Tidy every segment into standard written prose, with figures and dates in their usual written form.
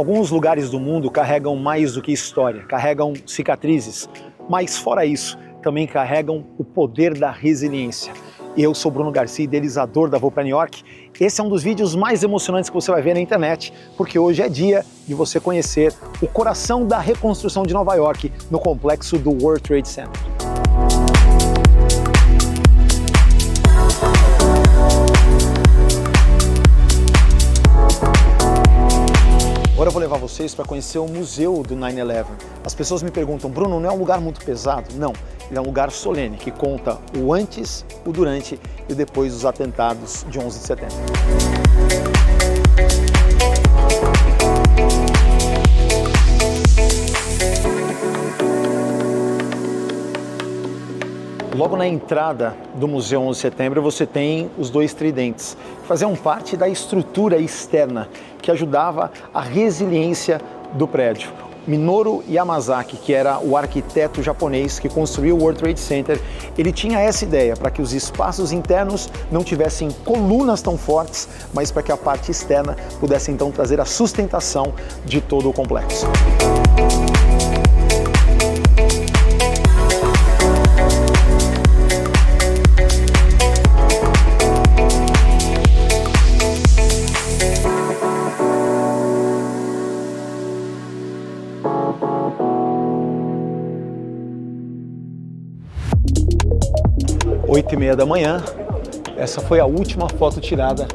Alguns lugares do mundo carregam mais do que história, carregam cicatrizes, mas fora isso, também carregam o poder da resiliência. Eu sou Bruno Garcia, idealizador da Vou para New York. Esse é um dos vídeos mais emocionantes que você vai ver na internet, porque hoje é dia de você conhecer o coração da reconstrução de Nova York no complexo do World Trade Center. Agora eu vou levar vocês para conhecer o museu do 9/11. As pessoas me perguntam, Bruno, não é um lugar muito pesado? Não, ele é um lugar solene que conta o antes, o durante e o depois dos atentados de 11 de setembro. Logo na entrada do Museu 11 de Setembro você tem os dois tridentes, que faziam parte da estrutura externa que ajudava a resiliência do prédio. Minoru Yamasaki, que era o arquiteto japonês que construiu o World Trade Center, ele tinha essa ideia para que os espaços internos não tivessem colunas tão fortes, mas para que a parte externa pudesse então trazer a sustentação de todo o complexo. Oito e meia da manhã, essa foi a última foto tirada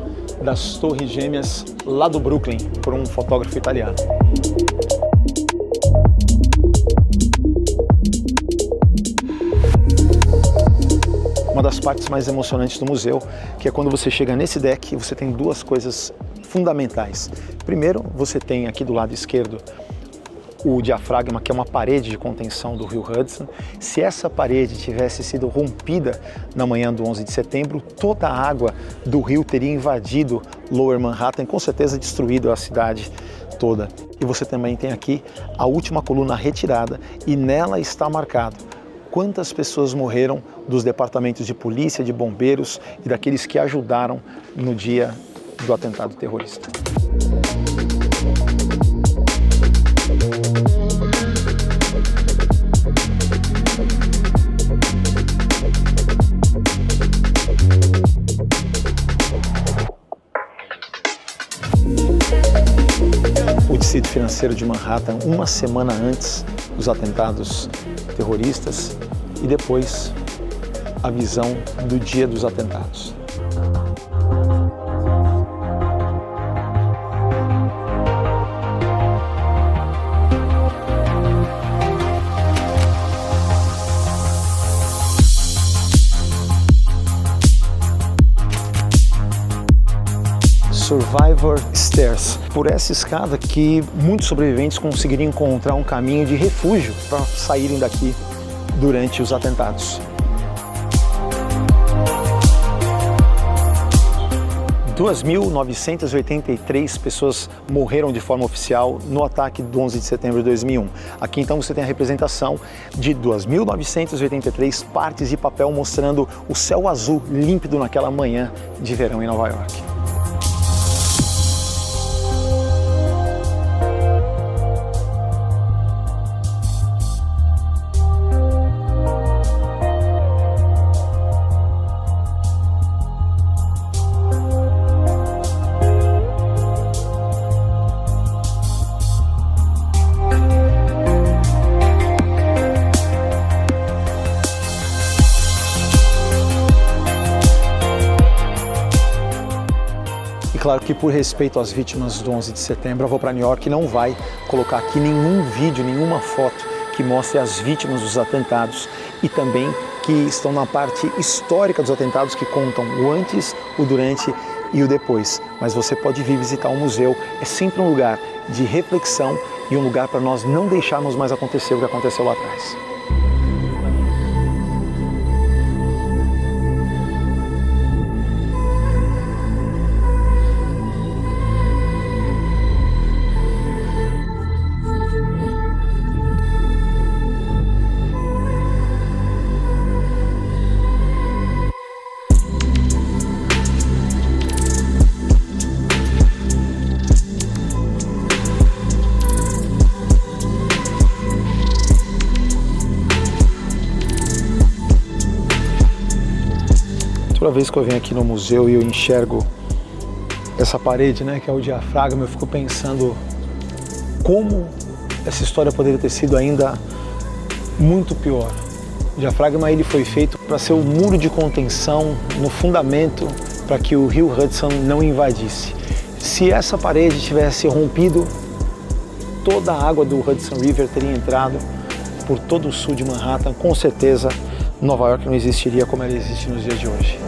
das Torres Gêmeas lá do Brooklyn por um fotógrafo italiano. Uma das partes mais emocionantes do museu, que é quando você chega nesse deck, você tem duas coisas fundamentais. Primeiro, você tem aqui do lado esquerdo o diafragma, que é uma parede de contenção do rio Hudson. Se essa parede tivesse sido rompida na manhã do 11 de setembro, toda a água do rio teria invadido Lower Manhattan e com certeza destruído a cidade toda. E você também tem aqui a última coluna retirada e nela está marcado quantas pessoas morreram dos departamentos de polícia, de bombeiros e daqueles que ajudaram no dia do atentado terrorista. O Distrito Financeiro de Manhattan, uma semana antes dos atentados terroristas e depois a visão do dia dos atentados. Survivor Stairs. Por essa escada que muitos sobreviventes conseguiriam encontrar um caminho de refúgio para saírem daqui durante os atentados. – 2.983 pessoas morreram de forma oficial no ataque do 11 de setembro de 2001. Aqui então você tem a representação de 2.983 partes de papel mostrando o céu azul límpido naquela manhã de verão em Nova York. Claro que por respeito às vítimas do 11 de setembro, a Vou para New York não vai colocar aqui nenhum vídeo, nenhuma foto que mostre as vítimas dos atentados e também que estão na parte histórica dos atentados que contam o antes, o durante e o depois. Mas você pode vir visitar o museu, é sempre um lugar de reflexão e um lugar para nós não deixarmos mais acontecer o que aconteceu lá atrás. Toda vez que eu venho aqui no museu e eu enxergo essa parede, né, que é o diafragma, eu fico pensando como essa história poderia ter sido ainda muito pior. O diafragma ele foi feito para ser o muro de contenção no fundamento para que o rio Hudson não invadisse. Se essa parede tivesse rompido, toda a água do Hudson River teria entrado por todo o sul de Manhattan. Com certeza, Nova York não existiria como ela existe nos dias de hoje.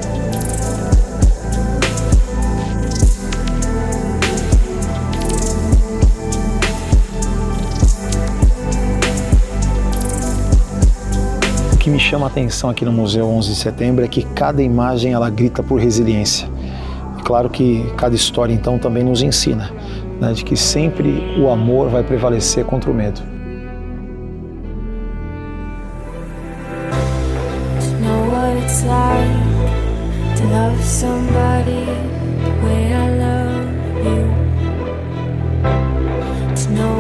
O que me chama a atenção aqui no Museu 11 de Setembro é que cada imagem ela grita por resiliência. É claro que cada história então também nos ensina, né, de que sempre o amor vai prevalecer contra o medo.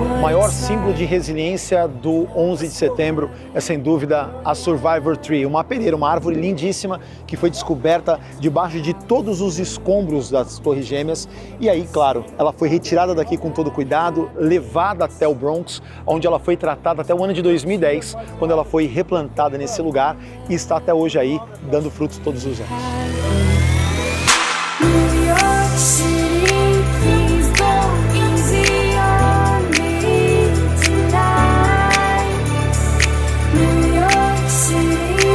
O maior símbolo de resiliência do 11 de setembro é sem dúvida a Survivor Tree, uma pereira, uma árvore lindíssima que foi descoberta debaixo de todos os escombros das Torres Gêmeas. E aí, claro, ela foi retirada daqui com todo cuidado, levada até o Bronx, onde ela foi tratada até o ano de 2010, quando ela foi replantada nesse lugar e está até hoje aí dando frutos todos os anos.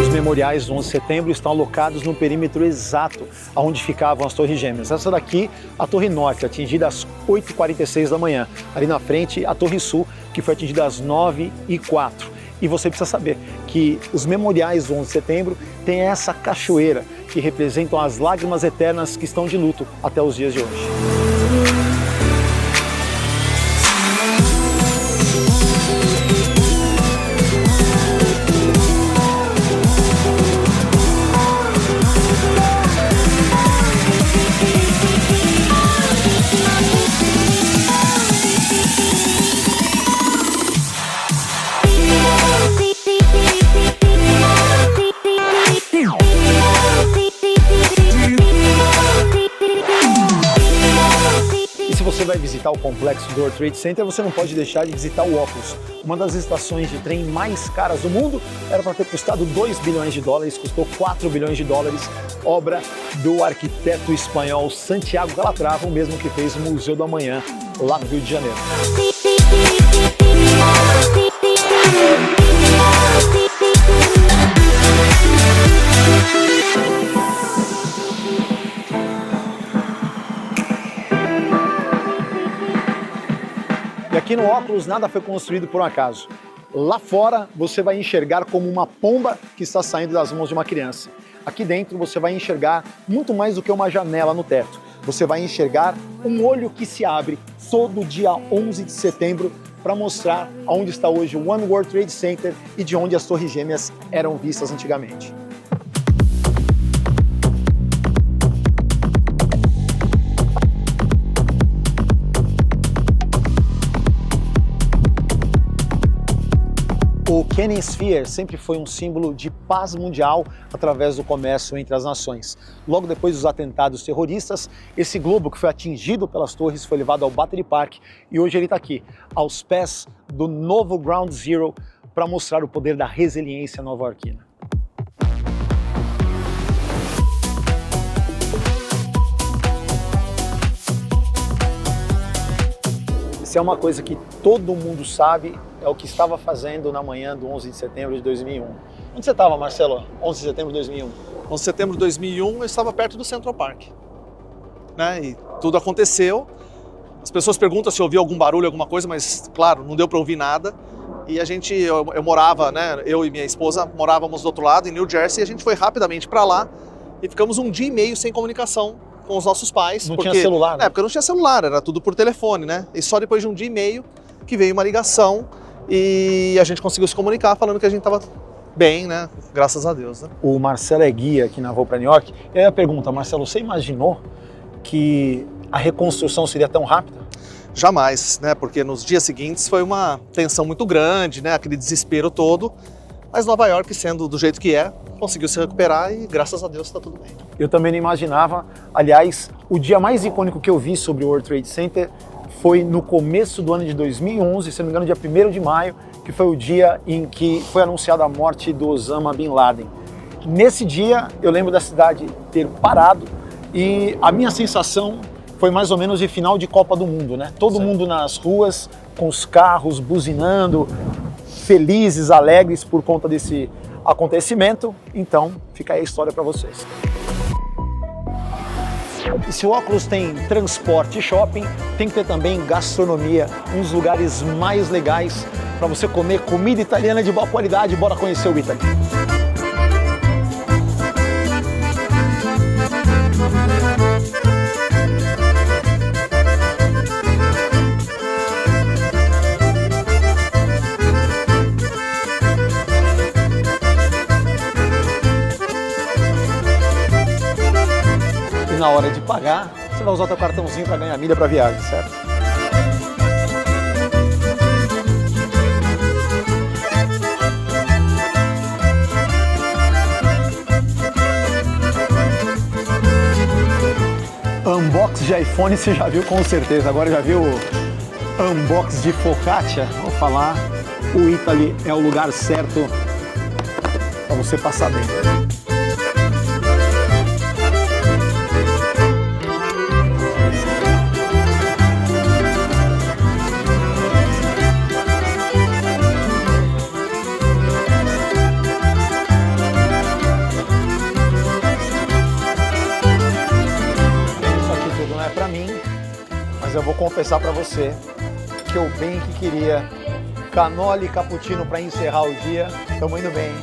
Os memoriais do 11 de setembro estão alocados no perímetro exato onde ficavam as Torres Gêmeas. Essa daqui, a Torre Norte, atingida às 8h46 da manhã. Ali na frente, a Torre Sul, que foi atingida às 9h04. E você precisa saber que os memoriais do 11 de setembro têm essa cachoeira que representam as lágrimas eternas que estão de luto até os dias de hoje. Se você vai visitar o complexo do World Trade Center, você não pode deixar de visitar o Ocus. Uma das estações de trem mais caras do mundo, era para ter custado 2 bilhões de dólares, custou 4 bilhões de dólares, obra do arquiteto espanhol Santiago Calatrava, o mesmo que fez o Museu do Amanhã, lá no Rio de Janeiro. E aqui no Óculos nada foi construído por um acaso. Lá fora você vai enxergar como uma pomba que está saindo das mãos de uma criança. Aqui dentro você vai enxergar muito mais do que uma janela no teto. Você vai enxergar um olho que se abre todo dia 11 de setembro para mostrar onde está hoje o One World Trade Center e de onde as Torres Gêmeas eram vistas antigamente. O Canyon Sphere sempre foi um símbolo de paz mundial através do comércio entre as nações. Logo depois dos atentados terroristas, esse globo que foi atingido pelas torres foi levado ao Battery Park e hoje ele está aqui, aos pés do novo Ground Zero, para mostrar o poder da resiliência nova-iorquina. Se é uma coisa que todo mundo sabe, é o que estava fazendo na manhã do 11 de setembro de 2001. Onde você estava, Marcelo, 11 de setembro de 2001? 11 de setembro de 2001 eu estava perto do Central Park, né? E tudo aconteceu. As pessoas perguntam se ouviu algum barulho, alguma coisa, mas claro, não deu para ouvir nada. E eu morava, né? Eu e minha esposa morávamos do outro lado, em New Jersey, e a gente foi rapidamente para lá e ficamos 1 dia e meio sem comunicação com os nossos pais. Não tinha celular, né? Na época não tinha celular, era tudo por telefone, né? E só depois de 1 dia e meio que veio uma ligação e a gente conseguiu se comunicar falando que a gente estava bem, né? Graças a Deus, né? O Marcelo é guia aqui na Voo para New York. E aí a pergunta, Marcelo, você imaginou que a reconstrução seria tão rápida? Jamais, né? Porque nos dias seguintes foi uma tensão muito grande, né? Aquele desespero todo. Mas Nova York, sendo do jeito que é, conseguiu se recuperar e graças a Deus está tudo bem. Eu também não imaginava. Aliás, o dia mais icônico que eu vi sobre o World Trade Center foi no começo do ano de 2011, se não me engano, dia 1º de maio, que foi o dia em que foi anunciada a morte do Osama Bin Laden. Nesse dia, eu lembro da cidade ter parado e a minha sensação foi mais ou menos de final de Copa do Mundo, né? Todo mundo nas ruas, com os carros buzinando, felizes, alegres por conta desse acontecimento. Então, fica aí a história para vocês. E se o óculos tem transporte e shopping, tem que ter também gastronomia, um dos lugares mais legais para você comer comida italiana de boa qualidade. Bora conhecer o Italy. Na hora de pagar, você vai usar o seu cartãozinho para ganhar milha para viagem, certo? Unbox de iPhone você já viu com certeza, agora já viu o unbox de focaccia? Vou falar, o Italy é o lugar certo para você passar bem. Mas eu vou confessar para você que eu bem que queria cannoli e cappuccino para encerrar o dia. Estamos indo bem, hein?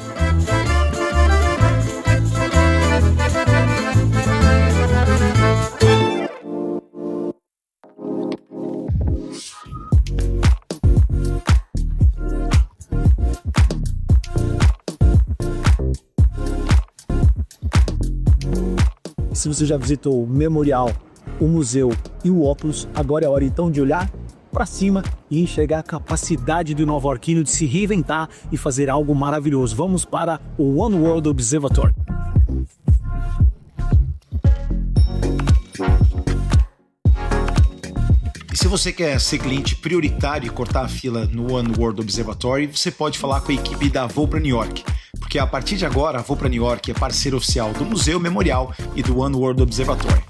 Se você já visitou o Memorial, o museu e o Óculos, agora é a hora então de olhar para cima e enxergar a capacidade do nova-iorquino de se reinventar e fazer algo maravilhoso. Vamos para o One World Observatory. E se você quer ser cliente prioritário e cortar a fila no One World Observatory, você pode falar com a equipe da Voo para New York, porque a partir de agora a Voo para New York é parceira oficial do Museu Memorial e do One World Observatory.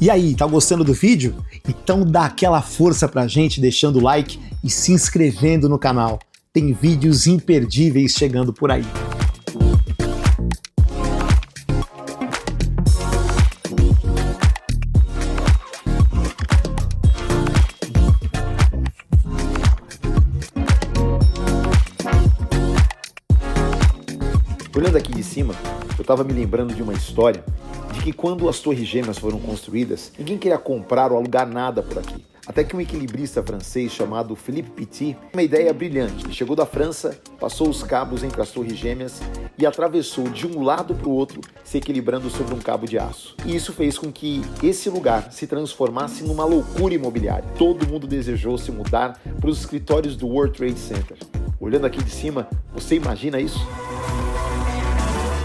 E aí, tá gostando do vídeo? Então dá aquela força pra gente deixando o like e se inscrevendo no canal. Tem vídeos imperdíveis chegando por aí. Olhando aqui de cima, eu estava me lembrando de uma história de que quando as Torres Gêmeas foram construídas, ninguém queria comprar ou alugar nada por aqui. Até que um equilibrista francês chamado Philippe Petit, uma ideia brilhante, chegou da França, passou os cabos entre as Torres Gêmeas e atravessou de um lado para o outro, se equilibrando sobre um cabo de aço. E isso fez com que esse lugar se transformasse numa loucura imobiliária. Todo mundo desejou se mudar para os escritórios do World Trade Center. Olhando aqui de cima, você imagina isso?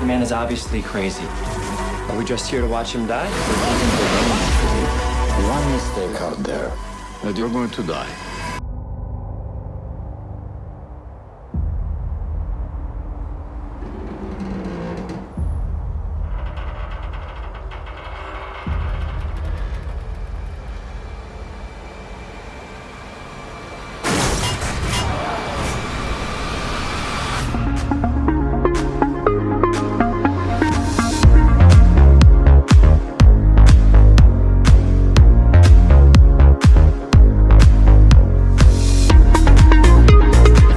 The man is obviously crazy. Are we just here to watch him die? One mistake out there, and you're going to die.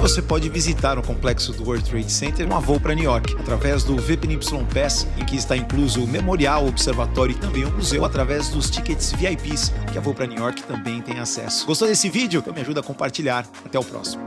Você pode visitar o complexo do World Trade Center com a Voo para New York, através do VPNY Pass, em que está incluso o Memorial, o Observatório e também o museu, através dos tickets VIPs, que a Voo para New York também tem acesso. Gostou desse vídeo? Então me ajuda a compartilhar. Até o próximo.